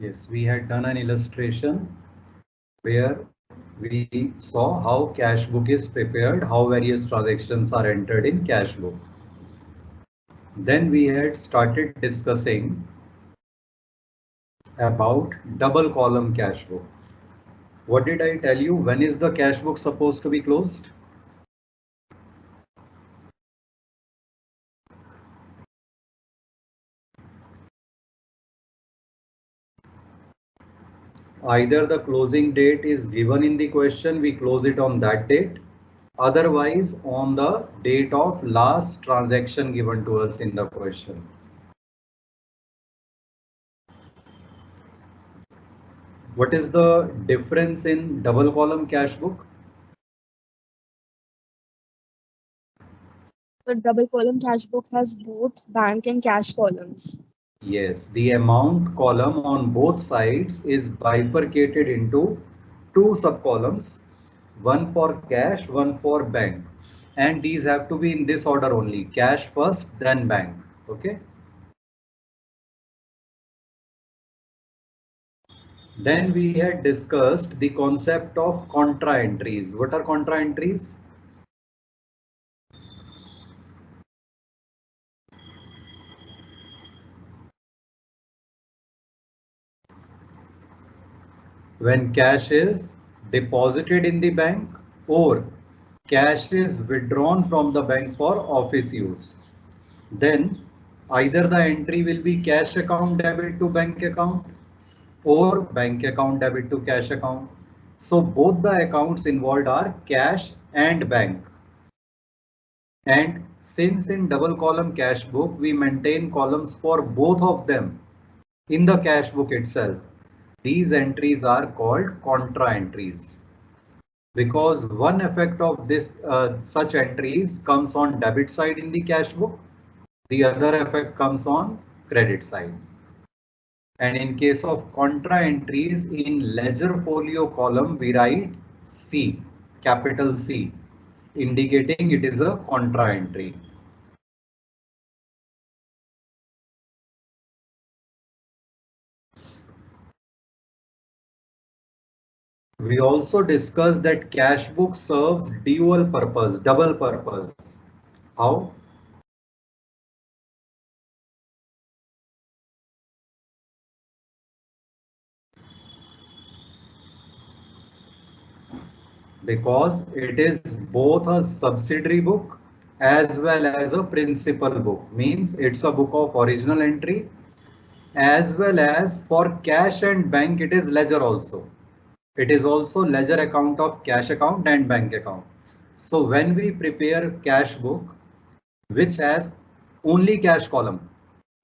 Yes, we had done an illustration where we saw how cash book is prepared, how various transactions are entered in cash book. Then we had started discussing about double column cash book. What did I tell you? When is the cash book supposed to be closed? Either the closing date is given in the question, we close it on that date. Otherwise, on the date of last transaction given to us in the question. What is the difference in double column cash book? The double column cash book has both bank and cash columns. Yes, the amount column on both sides is bifurcated into two subcolumns, one for cash, one for bank. And these have to be in this order only, cash first, then bank. Okay. Then we had discussed the concept of contra entries. What are contra entries? When cash is deposited in the bank or cash is withdrawn from the bank for office use, then either the entry will be cash account debit to bank account or bank account debit to cash account. So both the accounts involved are cash and bank. And since in double column cash book we maintain columns for both of them in the cash book itself, these entries are called contra entries, because one effect of this such entries comes on debit side in the cash book, the other effect comes on credit side. And in case of contra entries in ledger folio column, we write C, capital C, indicating it is a contra entry. We also discussed that cash book serves dual purpose, double purpose. How? Because it is both a subsidiary book as well as a principal book. Means it's a book of original entry as well as for cash and bank it is ledger also. It is also ledger account of cash account and bank account. So when we prepare cash book which has only cash column,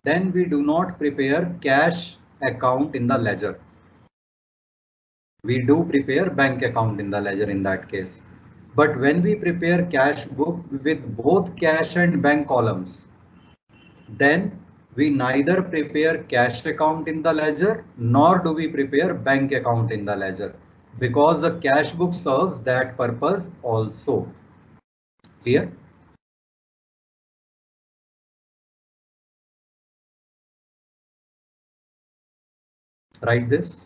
then we do not prepare cash account in the ledger. We do prepare bank account in the ledger in that case. But when we prepare cash book with both cash and bank columns, then we neither prepare cash account in the ledger nor do we prepare bank account in the ledger, because the cash book serves that purpose also. Clear? Write this.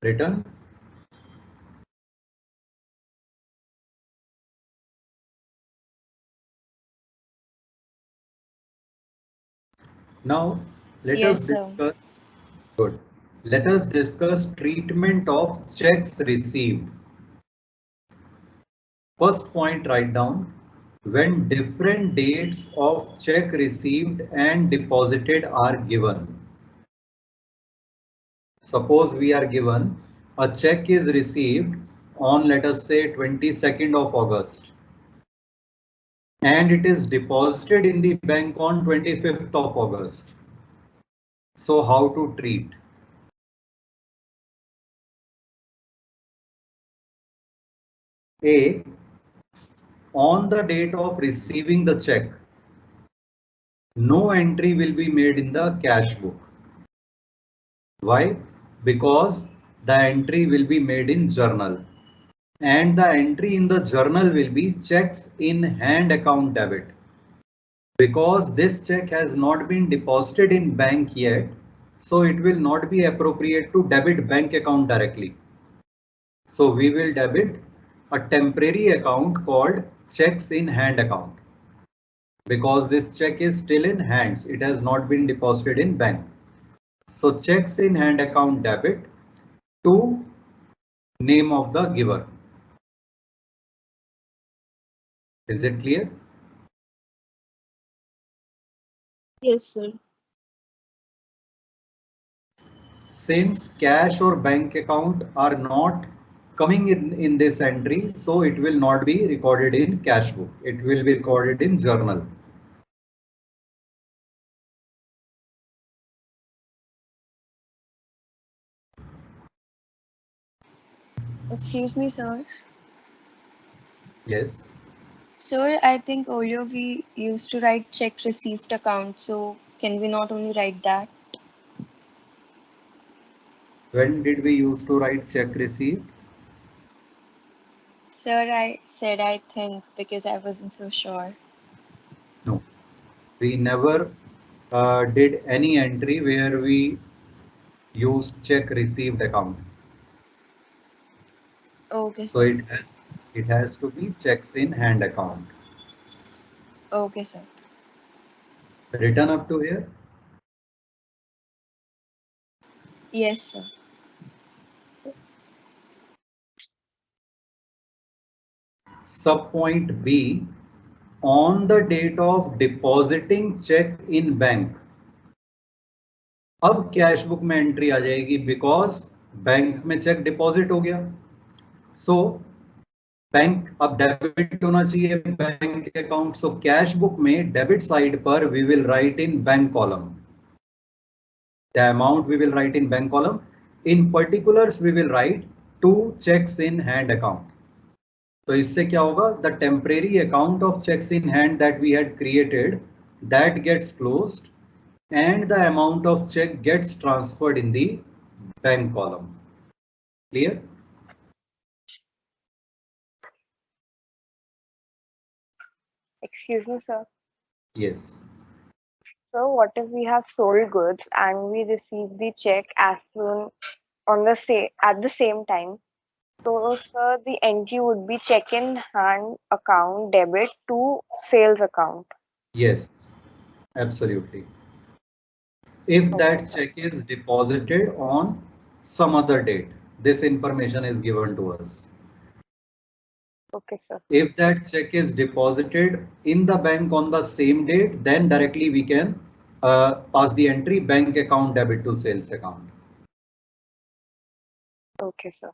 Written. Now let us Yes, sir. discuss. Good. Let us discuss treatment of checks received. First point, write down when different dates of check received and deposited are given. Suppose we are given a check is received on, let us say, 22nd of August and it is deposited in the bank on 25th of August. So how to treat? A. On the date of receiving the check, no entry will be made in the cash book. Why? Because the entry will be made in journal. And the entry in the journal will be checks in hand account debit. Because this check has not been deposited in bank yet, so it will not be appropriate to debit bank account directly. So we will debit a temporary account called checks in hand account. Because this check is still in hands, it has not been deposited in bank. So checks in hand account debit to name of the giver. Is it clear? Yes, sir. Since cash or bank account are not coming in this entry, so it will not be recorded in cash book. It will be recorded in journal. Excuse me, sir. Yes. Sir, I think earlier we used to write check received account, so can we not only write that? When did we used to write check received? Sir, I said I think because I wasn't so sure. No. We never did any entry where we used check received account. Okay, So sir. it has to be checks in hand account. Okay, sir. Written up to here. Yes, sir. Subpoint B, on the date of depositing check in bank. अब cash book में entry आ जाएगी because bank में cheque deposit हो गया. So bank अब debit होना चाहिए bank account. So cash book में डेबिट साइड पर we will write in bank column the amount we will write in bank column. In particulars we will write 2 checks in hand account. तो इससे क्या होगा, the temporary account of checks in hand that we had created that gets closed and the amount of check gets transferred in the bank column. Clear? Excuse me, sir. Yes. So what if we have sold goods and we receive the check as soon on the at the same time? So, sir, the entry would be check in hand account debit to sales account. Yes, absolutely. If that check is deposited on some other date, this information is given to us. Okay, sir. If that check is deposited in the bank on the same date, then directly we can pass the entry bank account debit to sales account. Okay, sir.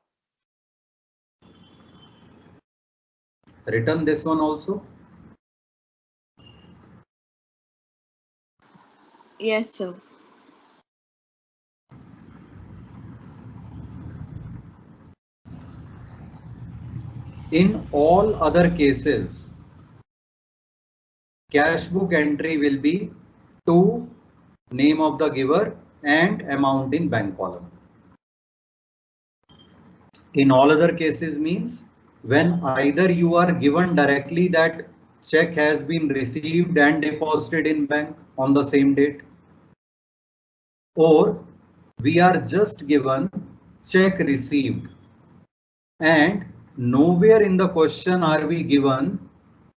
Written this one also. Yes, sir. In all other cases, cash book entry will be to name of the giver and amount in bank column. In all other cases means when either you are given directly that check has been received and deposited in bank on the same date, or we are just given check received and nowhere in the question are we given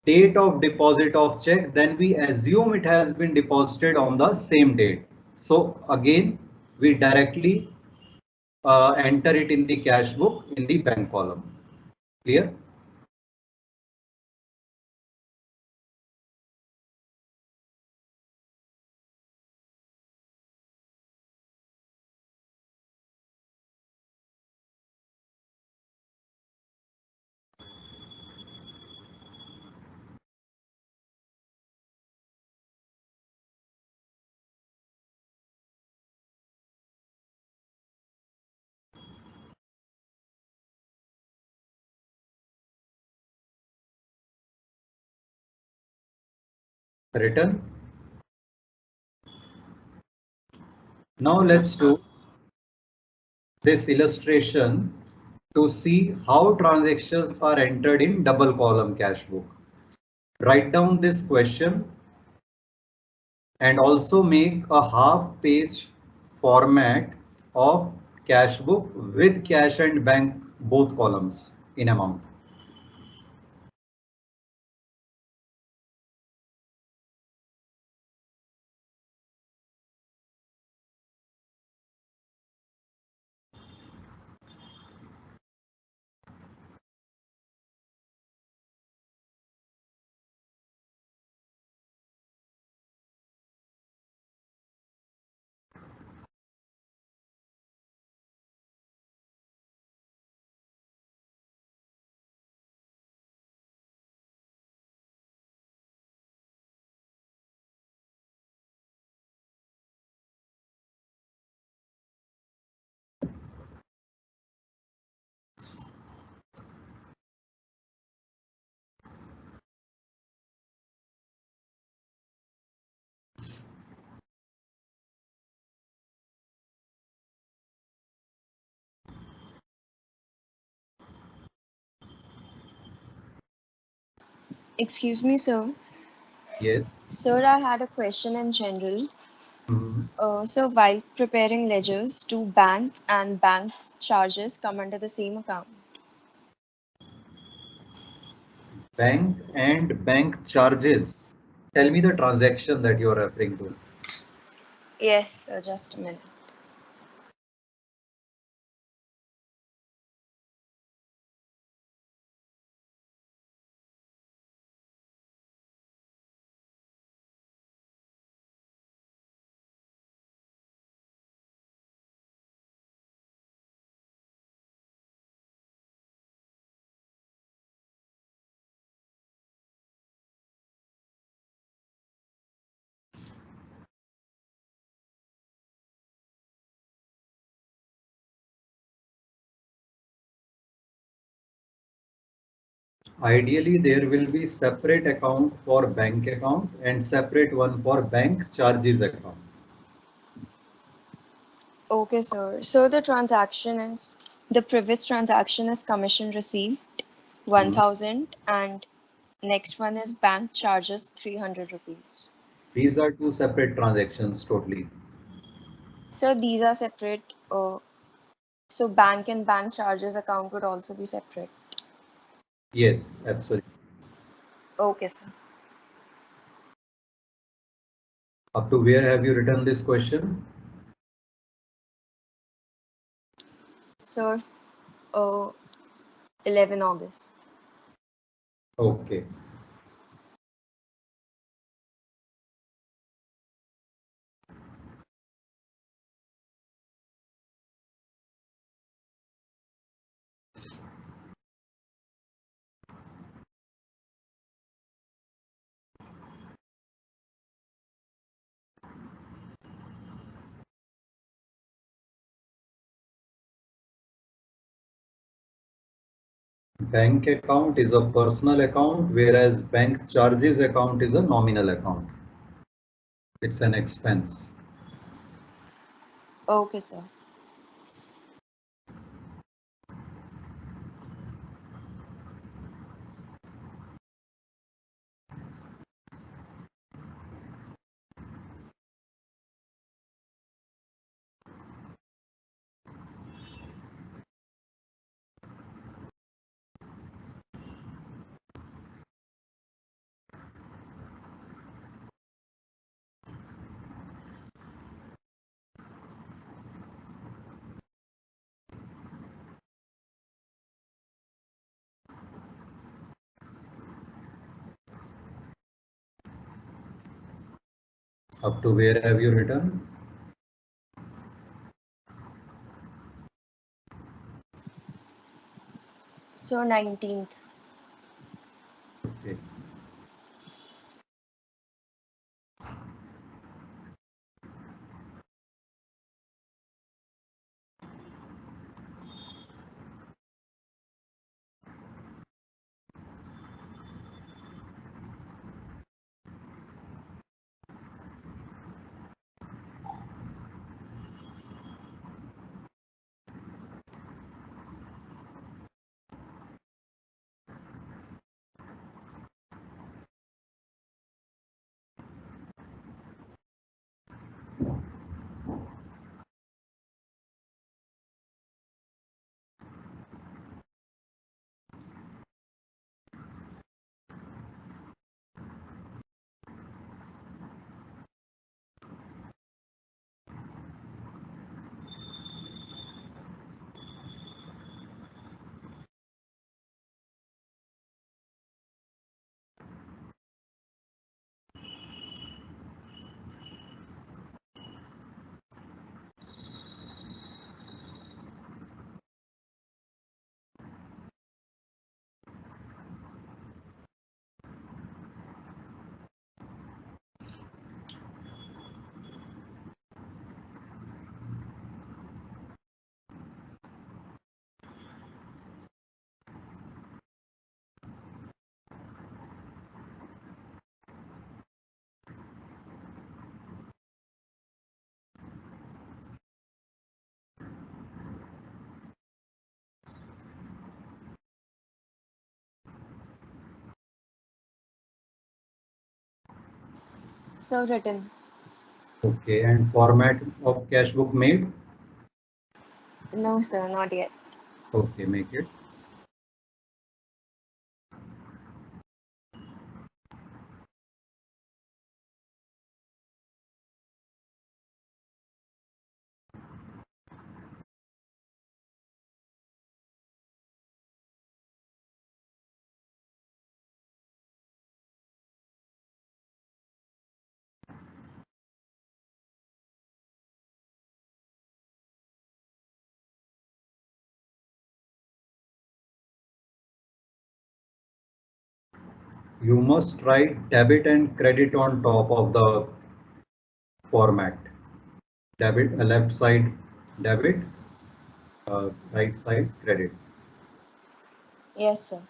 date of deposit of check, then we assume it has been deposited on the same date. So again, we directly enter it in the cash book in the bank column. Clear? Written. Now let's do this illustration to see how transactions are entered in double column cash book. Write down this question and also make a half page format of cash book with cash and bank both columns in amount. Excuse me, sir. Yes. Sir, I had a question in general. Mhm. So while preparing ledgers, do bank and bank charges come under the same account? Bank and bank charges. Tell me the transaction that you are referring to. Yes, sir, just a minute. Ideally, there will be separate account for bank account and separate one for bank charges account. Okay, sir. So the previous transaction is commission received Mhm. 1000 and next one is bank charges 300 rupees. These are two separate transactions totally. So these are separate. So bank and bank charges account would also be separate. Yes, absolutely. Okay, sir. Up to where have you written this question? Sir, uh, 11 August. Okay. Bank account is a personal account, whereas bank charges account is a nominal account. It's an expense. Okay, sir. Up to where have you written? So 19th. Okay. So written. Okay, and format of cash book made? No, sir, not yet. Okay, make it. You must write debit and credit on top of the format. Debit, left side debit, right side credit. Yes, sir.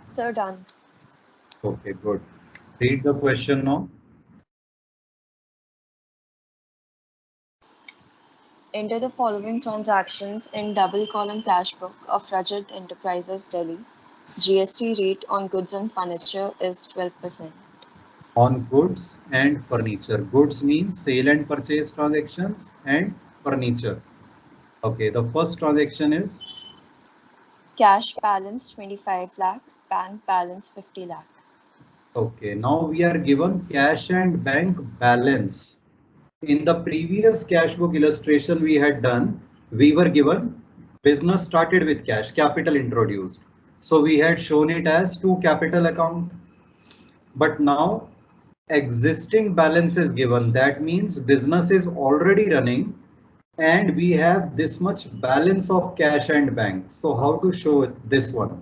So done. Okay, good. Read the question now. Enter the following transactions in double column cash book of Rajat Enterprises, Delhi. GST rate on goods and furniture is 12%. On goods and furniture. Goods means sale and purchase transactions, and furniture. Okay, the first transaction is, Cash balance 25 lakh, bank balance 50 lakh. okay, now we are given cash and bank balance. In the previous cash book illustration we had done, we were given business started with cash, capital introduced. So we had shown it as two capital account. But now existing balance is given. That means business is already running and we have this much balance of cash and bank. So how to show this one?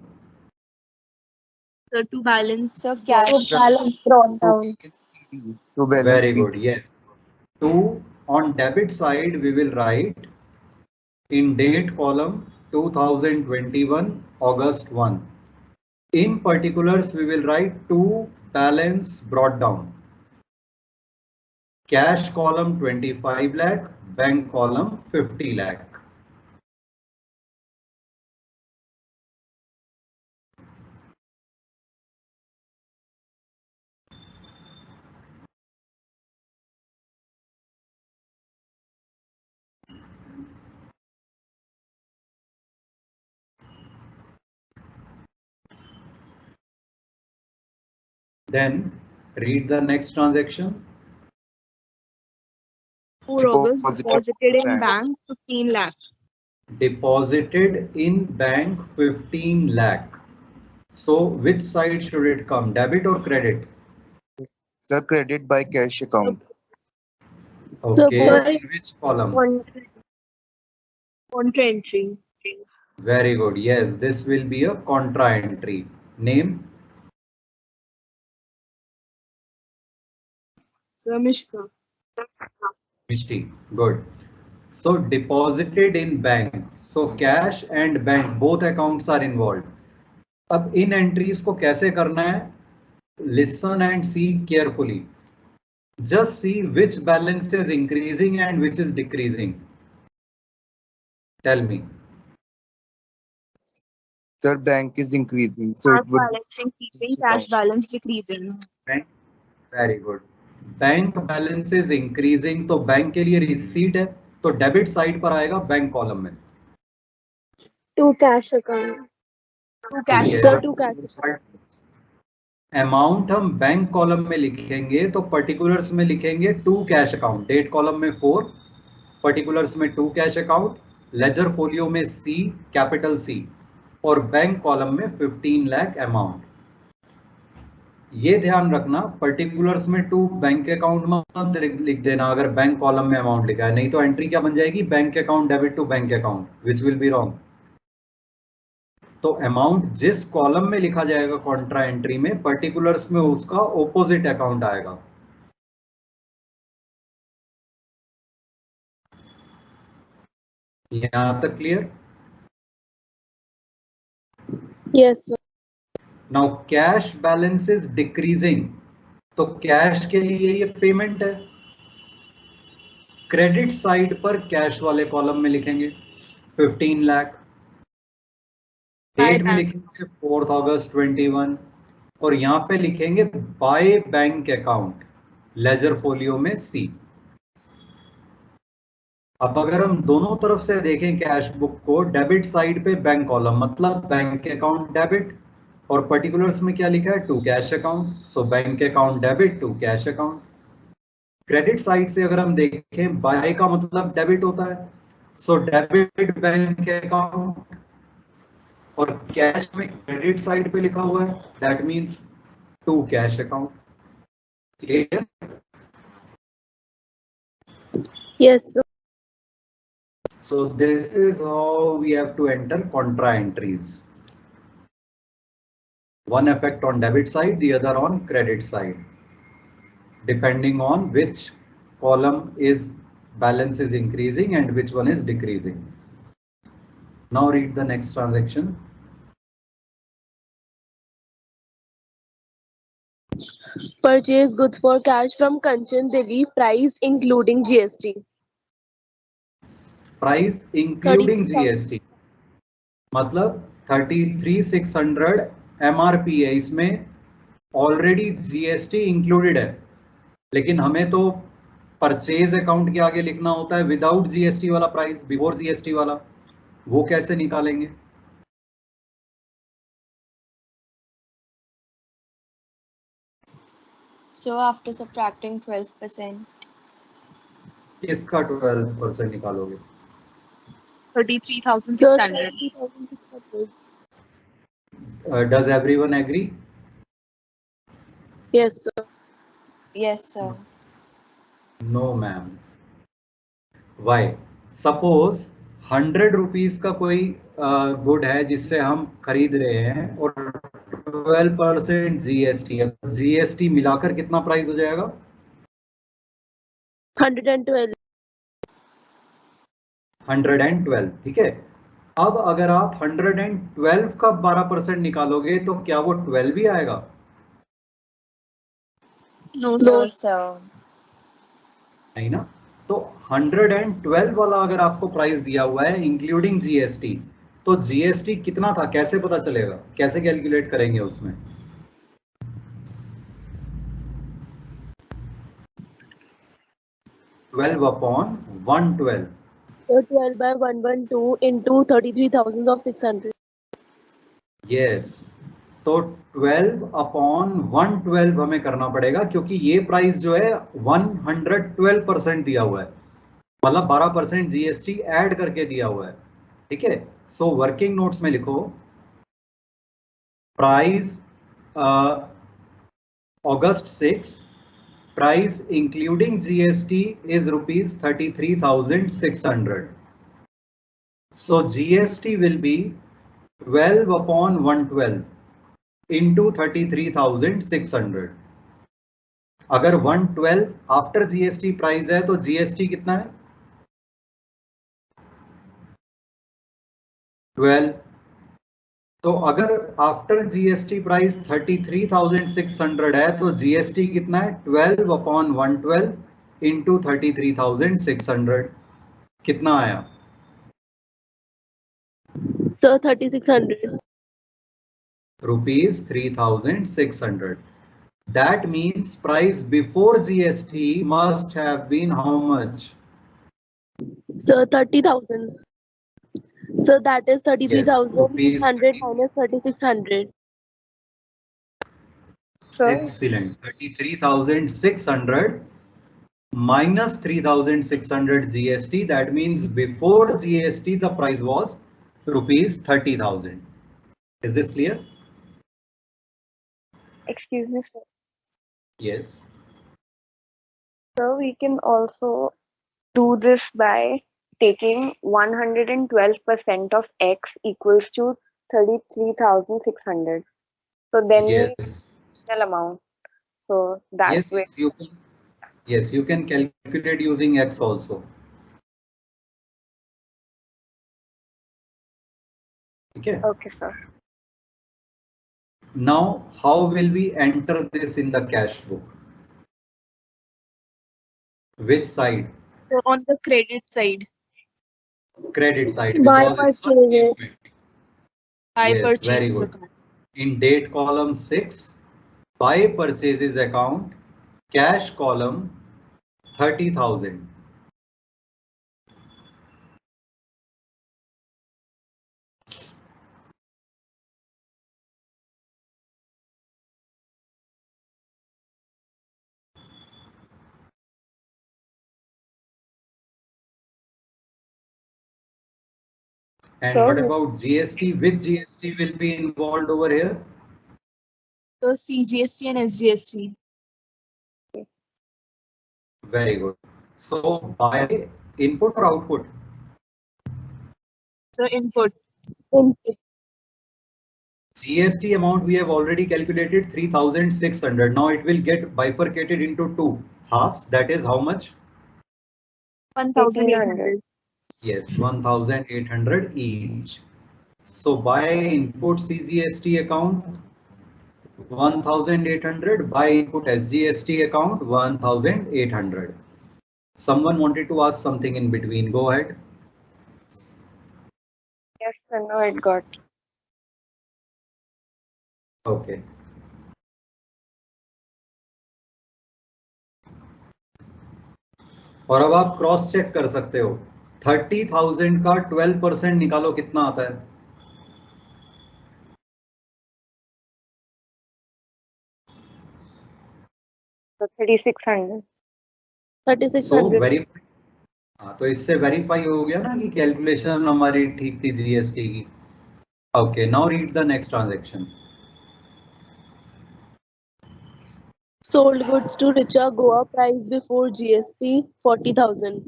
So to balance. So cash. So balance brought down. To balance Very the good. Yes. 2 on debit side we will write in date column 2021 August 1. In particulars we will write to balance brought down. Cash column 25 lakh, bank column 50 lakh. Then read the next transaction. 4 August deposited deposited in bank. bank 15 lakh. Deposited in bank 15 lakh. So which side should it come, debit or credit? Sir, credit by cash account. Okay, in which column? Contra entry. Very good. Yes, this will be a contra entry. Name? So Mishka. Mishti. Good. So deposited in bank. So cash and bank both accounts are involved. अब इन entries को कैसे करना है? Listen and see carefully. Just see which balance is increasing and which is decreasing. Tell me. Sir, bank is increasing, so it Bank would balance increasing, cash balance decreasing. Bank. Very good. Bank balance is increasing, तो bank के लिए receipt है, तो debit side पर आएगा bank column में. To cash account. To cash. Yes. Sir, to cash. Amount हम bank column में लिखेंगे तो पर्टिकुलर्स में लिखेंगे to cash account. Date column में 4, पर्टिकुलर्स में to cash account, ledger folio में C, कैपिटल C, और बैंक कॉलम में 15 लाख अमाउंट. ये ध्यान रखना, पर्टिकुलर्स में टू बैंक अकाउंट में लिख देना अगर बैंक कॉलम में अमाउंट लिखा है, नहीं तो एंट्री क्या बन जाएगी, bank account debit to bank account, which will be wrong. तो अमाउंट जिस कॉलम में लिखा जाएगा कॉन्ट्रा एंट्री में, पर्टिकुलर्स में उसका ऑपोजिट अकाउंट आएगा. यहां तक clear? Yes, sir. Now cash balance is decreasing, तो कैश के लिए ये पेमेंट है. क्रेडिट साइड पर कैश वाले कॉलम में लिखेंगे 15 लाख. डेट में लिखेंगे 4 अगस्त 21, और यहां पे लिखेंगे by bank account, ledger folio में C. अब अगर हम दोनों तरफ से देखें कैश बुक को, डेबिट साइड पे बैंक कॉलम मतलब बैंक अकाउंट डेबिट, और पर्टिकुलर्स में क्या लिखा है, to cash account, so bank account debit to cash account. Credit side से अगर हम देखें, बाय का मतलब डेबिट होता है, सो डेबिट बैंक अकाउंट, और कैश में क्रेडिट साइड पे लिखा हुआ है, that means to cash account. Clear? Yes, sir. So this is how we have to enter contra entries. One effect on debit side, the other on credit side, depending on which column is balance is increasing and which one is decreasing. Now read the next transaction. Purchase goods for cash from Kanchan Delhi, price including GST. Price including GST मतलब 33,600 MRP है, इसमें already GST included है, लेकिन हमें तो purchase account के आगे लिखना होता है विदाउट GST वाला प्राइस, बिफोर GST वाला. वो कैसे निकालेंगे? So after subtracting 12%. इसका 12% निकालोगे? 33,600. Does everyone agree? Yes, sir. Yes, sir. No ma'am. Why? Suppose 100 rupees का कोई गुड है जिससे हम खरीद रहे हैं, और 12% जीएसटी, जीएसटी मिलाकर कितना प्राइस हो जाएगा? 112. 112, ठीक है। अब अगर आप 112 का 12% निकालोगे तो क्या वो 12 ही आएगा? No, No, sir. sir. नहीं ना। तो 112 वाला अगर आपको प्राइस दिया हुआ है इंक्लूडिंग जीएसटी, तो जीएसटी कितना था कैसे पता चलेगा? कैसे कैलकुलेट करेंगे उसमें? Twelve upon 112। So 12 by 112 into 33,600. Yes, तो 12 अपॉन 112 हमें करना पड़ेगा क्योंकि ये प्राइस जो है 112% दिया हुआ है, मतलब 12% जीएसटी ऐड करके दिया हुआ है, ठीक है। सो वर्किंग नोट्स में लिखो price August 6, price including GST is rupees 33,600. So GST will be 12 upon 112 into 33,600. अगर 112 आफ्टर जीएसटी प्राइस है तो जीएसटी कितना है? 12। तो अगर आफ्टर जीएसटी प्राइस 33,600 है तो जीएसटी कितना है? 12 अपॉन 112 इंटू 33,600। कितना आया? So 3,600. Rupees 3,600. That means price before GST must have been how much? So 30,000. So that is Yes, rupees 33,600 minus 3,600. Sir, excellent. 33,600 minus 3,600 GST. That means before GST the price was rupees 30,000. Is this clear? excuse me, sir. Yes. So we can also do this by taking 112% of x equals to 33,600. So then we Yes. get the amount. So that Yes, way. yes, you can. Yes, you can calculate using X also. Okay. Okay, sir. Now, how will we enter this in the cash book? Which side? So on the credit side, Credit side, By because it's a purchases. payment. by Yes, very purchases good. account. In date column 6, by purchases account, cash column 30,000. And So what about GST? Which GST will be involved over here? So CGST and SGST. Very good. So by input or output? So input. Input. GST amount we have already calculated 3,600. Now it will get bifurcated into two halves. That is how much? 1,800. Yes, 1,800 each. So by input CGST account 1,800, by input SGST account 1,800. Someone wanted to ask something in between. Go ahead. yes, sir, no, it got. Okay. और अब आप cross check कर सकते हो 30,000 का 12% निकालो कितना आता है? So 3,600. 3,600. वेरीफाई, हाँ तो इससे वेरीफाई हो गया ना कि कैलकुलेशन हमारी ठीक थी जीएसटी की. Okay, now read the next transaction. Sold goods to Richa Goa, price before GST 40,000.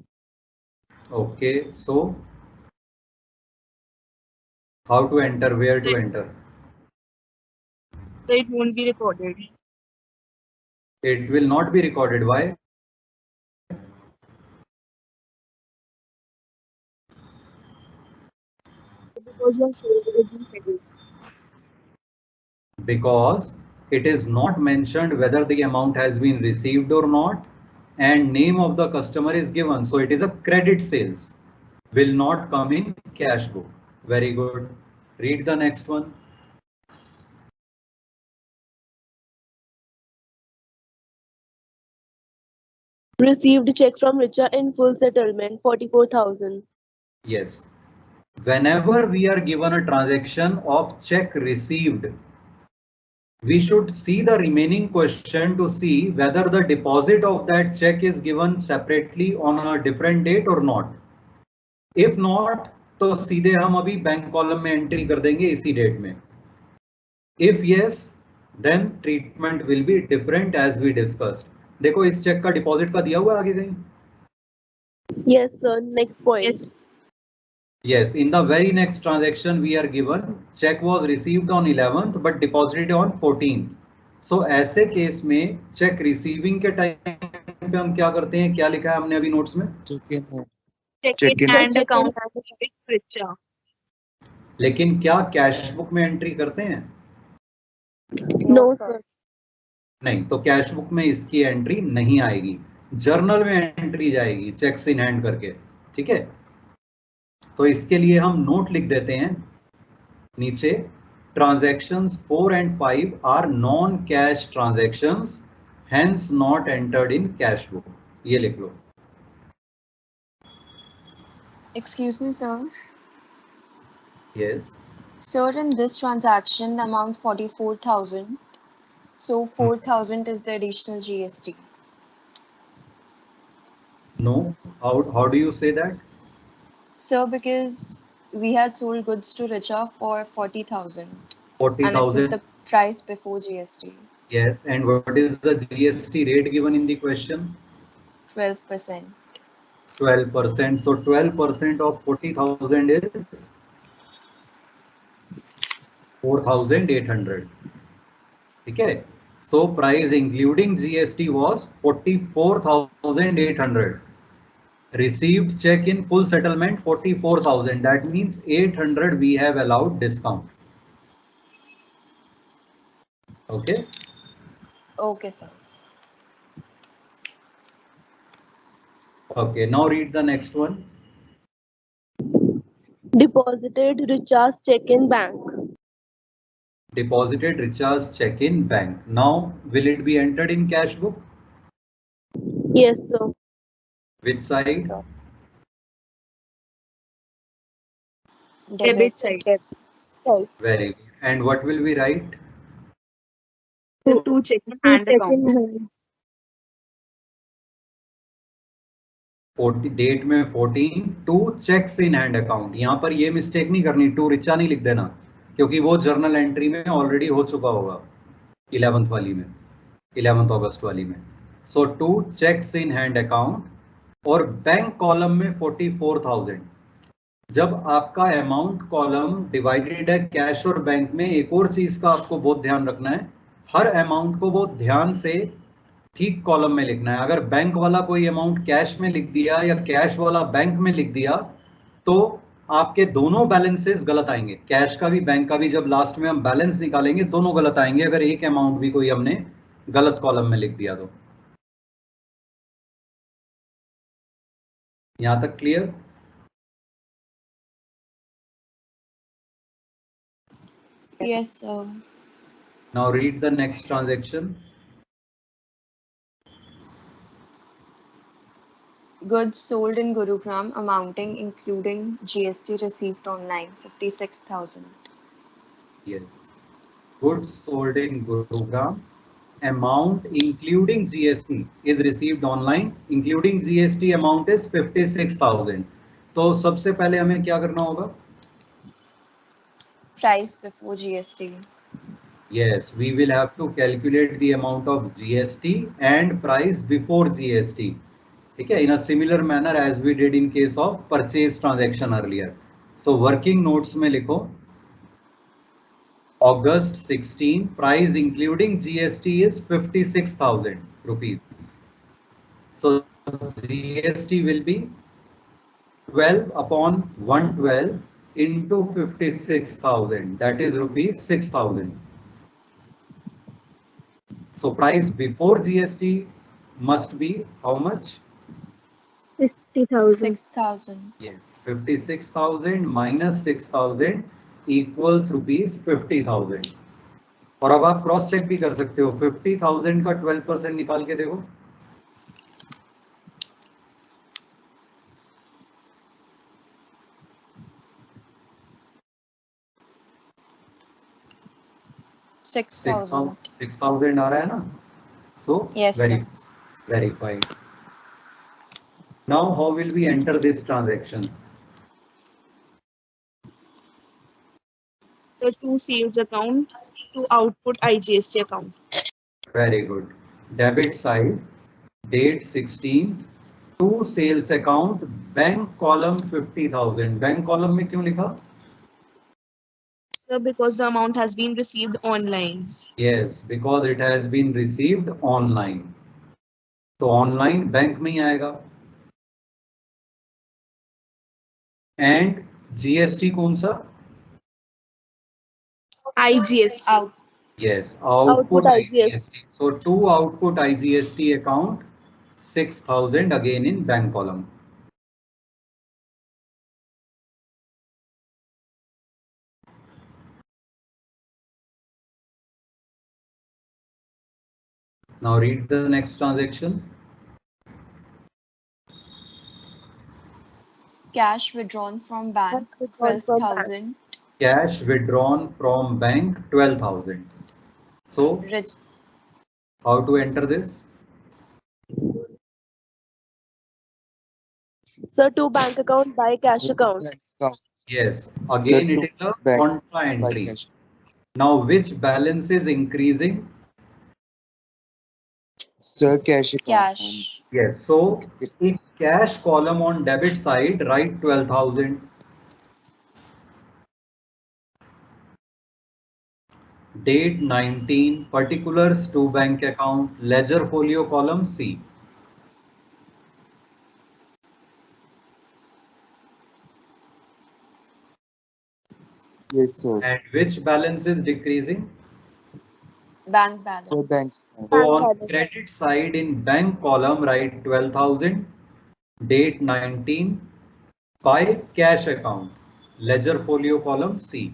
Okay, so how to enter, where to enter? So it won't be recorded. It will not be recorded. Why? Because your sold goods in credit. Because it is not mentioned whether the amount has been received or not, and name of the customer is given, so it is a credit sales, will not come in cash book. Very good. Read the next one. Received check from Richa in full settlement, 44,000. Yes, whenever we are given a transaction of check received, we should see the remaining question to see whether the deposit of that check is given separately on a different date or not. If not, तो सीधे हम अभी bank column में entry कर देंगे इसी date में. If yes, then treatment will be different as we discussed. देखो इस चेक का डिपॉजिट का दिया हुआ है आगे कहीं? Yes, sir. Next point. Yes. Yes, in the very next transaction we are given check was received on 11th but deposited on 14th. So ऐसे केस में चेक रिसीविंग के टाइम पे हम क्या करते हैं? क्या लिखा है हमने अभी नोट्स में? Check in hand account with Richa. लेकिन क्या कैश बुक में एंट्री करते हैं? No, sir. नहीं, तो कैश बुक में इसकी एंट्री नहीं आएगी, जर्नल में एंट्री जाएगी चेक्स इन हैंड करके. ठीक है, तो इसके लिए हम नोट लिख देते हैं नीचे. Transactions 4 and 5 are non cash transactions, hence not entered in cash book. ये लिख लो. Excuse me, sir. Yes. Sir, in this transaction, the amount 44,000. So 4,000 is the additional GST. No, how do you say that? Sir, because we had sold goods to Richa for 40,000. And it was 40,000. the price before GST. Yes, and what is the GST rate given in the question? 12%. 12%. So 12% of 40,000 is 4,800. Okay, so price including GST was 44,800. Received check in full settlement 44,000. That means 800 we have allowed discount. Okay. Okay, sir. Okay, now read the next one. Deposited Richa's check in bank. Deposited Richa's check in bank. Now, will it be entered in cash book? Yes, sir. Which side? Debit side. Very good. And what will we write? So two check in hand accounts. 40 date में 14 to checks in hand account. यहाँ पर ये mistake नहीं करनी, to Richa नहीं लिख देना, क्योंकि वो जर्नल एंट्री में ऑलरेडी हो चुका होगा 11th वाली में, 11th अगस्त वाली में. So two checks in hand account. और बैंक कॉलम में 44,000. जब आपका अमाउंट कॉलम डिवाइडेड है कैश और बैंक में, एक और चीज का आपको बहुत ध्यान रखना है, हर अमाउंट को बहुत ध्यान से ठीक कॉलम में लिखना है. अगर बैंक वाला कोई अमाउंट कैश में लिख दिया या कैश वाला बैंक में लिख दिया तो आपके दोनों बैलेंसेस गलत आएंगे. कैश का भी बैंक का भी जब लास्ट में हम बैलेंस निकालेंगे दोनों गलत आएंगे, अगर एक अमाउंट भी कोई हमने गलत कॉलम में लिख दिया तो. यहां तक clear? Yes, sir. Now read the next transaction. Goods sold in Gurugram amounting including GST received online 56,000. Yes. Goods sold in Gurugram, amount including GST is received online, including GST amount is 56,000. तो सबसे पहले हमें क्या करना होगा? Price before GST. Yes, we will have to calculate the amount of GST and price before GST. ठीक है, in a similar manner as we did in case of purchase transaction earlier. So working notes में लिखो August 16, price including GST is 56,000 rupees. So GST will be 12 upon 112 into 56,000, that is rupees 6,000. So price before GST must be how much? 50,000. 6,000. Yes, 56,000 minus 6,000 equals rupees 50,000. और अब आप cross check भी कर सकते हो, 50,000 का 12% निकाल के देखो. Six thousand. 6,000 आ रहा है ना? So Yes, very fine. Now how will we enter this transaction? The to sales account to output IGST account. Very good. Debit side, date 16, to sales account, bank column 50,000. Bank column में क्यों लिखा? Sir, because the amount has been received online. Yes, because it has been received online. तो online bank में ही आएगा. And GST कौन सा? IGST. Yes, output IGST. IGST. So to output IGST account 6,000 again in bank column. Now read the next transaction. Cash withdrawn from bank, Cash withdrawn from bank. 12,000. Cash withdrawn from bank 12,000. So Rich. how to enter this? Sir, to bank account by cash account. Bank account. Yes, Sir, again it to is a bank contra by entry. cash. Now which balance is increasing? Sir, cash account. Cash. Yes, so in cash column on debit side, write 12,000. Date 19, particulars to bank account, ledger folio column C. Yes, sir. And which balance is decreasing? Bank balance. Sir, bank. So Bank on balance. credit side in bank column, write 12,000. Date 19, by cash account, ledger folio column C.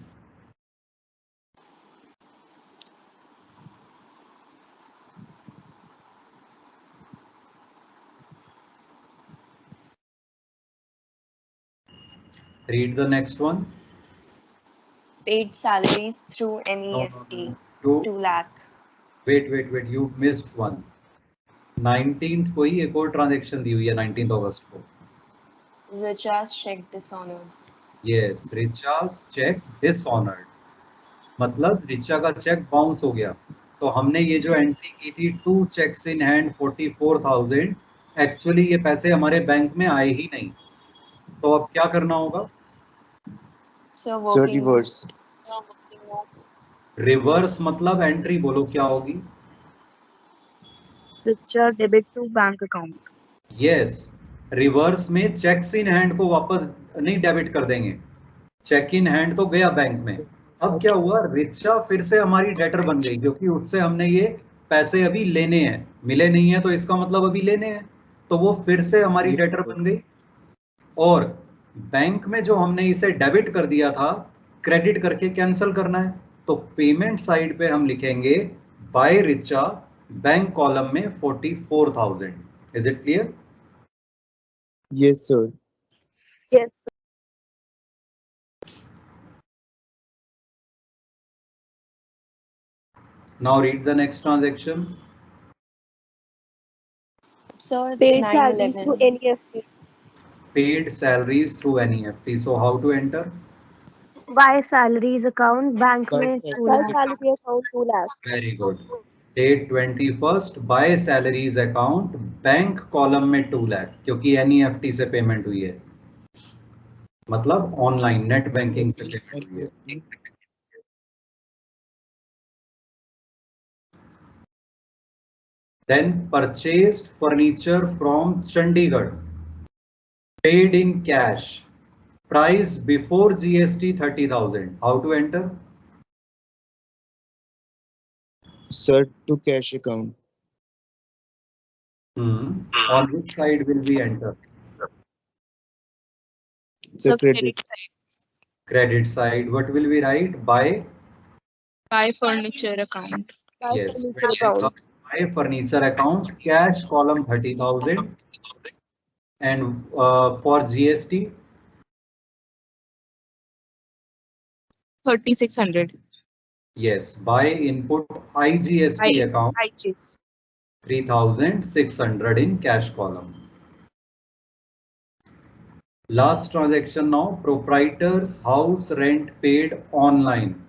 Read the next one. Paid salaries through NEFT. You 2 lakh. wait, you missed one. 19th को ही एक और transaction दी हुई है 19th अगस्त को. Recharge check dishonored. Yes, Richa's check dishonored. मतलब रिचा का cheque bounce हो गया. तो हमने ये जो एंट्री की थी 2 चेक्स इन हैंड 44,000, एक्चुअली ये पैसे हमारे बैंक में आए ही नहीं. तो अब क्या करना होगा? So Sir, working. reverse. Reverse मतलब एंट्री बोलो क्या होगी? Richer debit to bank account. Yes, reverse में चेक्स इन हैंड को वापस नहीं डेबिट कर देंगे. चेक इन हैंड तो गया बैंक में. अब क्या हुआ? रिचा फिर से हमारी डेटर बन गई क्योंकि उससे हमने ये पैसे अभी लेने हैं. मिले नहीं है तो इसका मतलब अभी लेने हैं. तो वो फिर से हमारी डेटर बन गई. और बैंक में जो हमने इसे डेबिट कर दिया था, क्रेडिट करके कैंसिल करना है. तो पेमेंट साइड पे हम लिखेंगे बाय रिचा, बैंक कॉलम में 44,000. Is it clear? Yes, sir. Yes. Now read the next transaction. So it's Paid salaries through 911. NEFT. Paid salaries through NEFT. So how to enter? By salaries account bank By में salary 2 By lakh. salary account 2 lakh. Very good. Date 21st, by salaries account, bank column में 2 लाख, क्योंकि NEFT से payment हुई है. मतलब online net banking से payment हुई है. Then purchased furniture from Chandigarh. Paid in cash. Price before GST 30,000. How to enter? Sir, to cash account. On which side will we enter? Sir, credit. Credit side. What will we write? By furniture account. yes, Furniture account. by furniture account. Cash column 30,000. And for GST 3,600. yes, by input IGST account IGS. 3,600 in cash column. Last transaction now, proprietor's house rent paid online.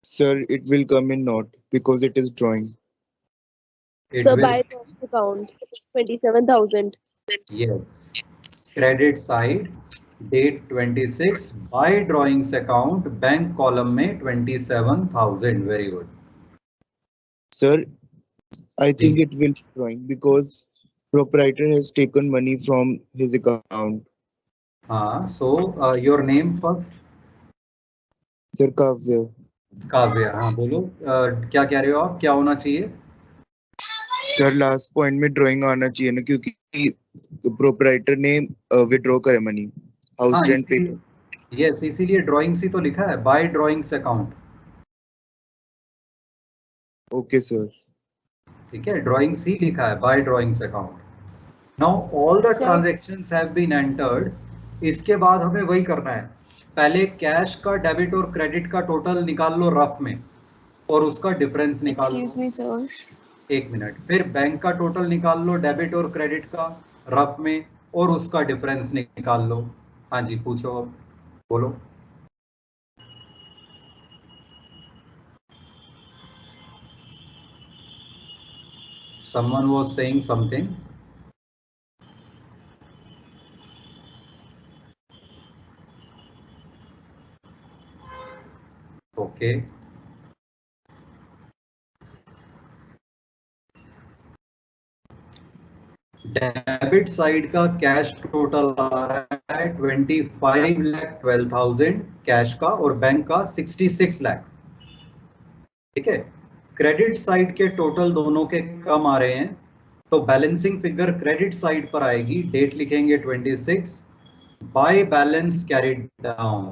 Sir, it will come in note because it is drawing. It So will, by drawings account, 27,000. yes, credit side, date 26, by drawings account, bank column में 27,000. Very good. Sir, I think it will be drawing because proprietor has taken money from his account. So your name first. Sir, Kavya. काव्य, हाँ बोलो, क्या कह रहे हो आप, क्या होना चाहिए? सर लास्ट पॉइंट में ड्राइंग आना चाहिए ना, क्योंकि प्रोपराइटर ने विड्रॉ करे मनी हाउस रेंट पे। यस, इसीलिए ड्राइंग्स ही तो लिखा है, by drawings account. Okay sir, ठीक है, ड्राइंग्स ही लिखा है, by drawings account. Now all the transactions have been entered. इसके बाद हमें वही करना है, पहले कैश का डेबिट और क्रेडिट का टोटल निकाल लो रफ में और उसका डिफरेंस निकाल लो। Excuse me, sir. एक मिनट, फिर बैंक का टोटल निकाल लो डेबिट और क्रेडिट का रफ में और उसका डिफरेंस निकाल लो। हाँ जी, पूछो, अब बोलो। Someone was saying something. Okay. Debit side का कैश टोटल आ रहा है 25,12,000 कैश का और बैंक का 66 लाख। ठीक है, क्रेडिट साइड के टोटल दोनों के कम आ रहे हैं, तो बैलेंसिंग फिगर क्रेडिट साइड पर आएगी, डेट लिखेंगे 26, by balance carried down.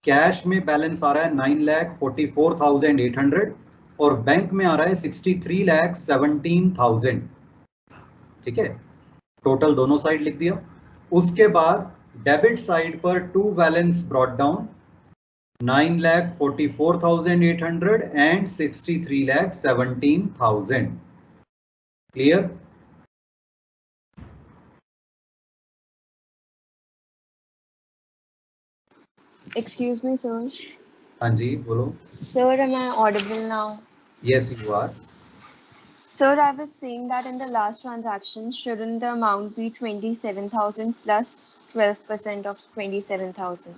Cash में बैलेंस आ रहा है 9,44,800 और बैंक में आ रहा है 63,17,000। ठीक है, टोटल दोनों साइड लिख दिया। उसके बाद डेबिट साइड पर to balance brought down, 9,44,800 and 63,17,000। Clear? Excuse me, sir. हाँ जी, बोलो। Sir, am I audible now? Yes, you are. Sir, I was saying that in the last transaction, shouldn't the amount be 27,000 plus 12% of 27,000?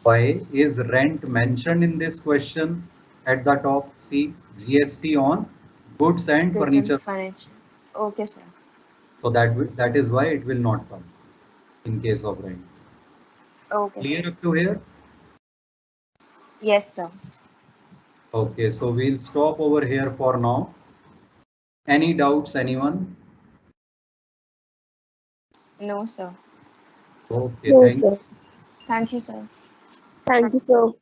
Why is rent mentioned in this question at the top? See, GST on goods and furniture. Okay, sir. So that is why it will not come in case of rent. Okay, Clear sir. up to here? Yes, sir. Okay, so we'll stop over here for now. Any doubts, anyone? No, sir. Okay, No, thank you. sir. Thank you, sir. Thank you, sir.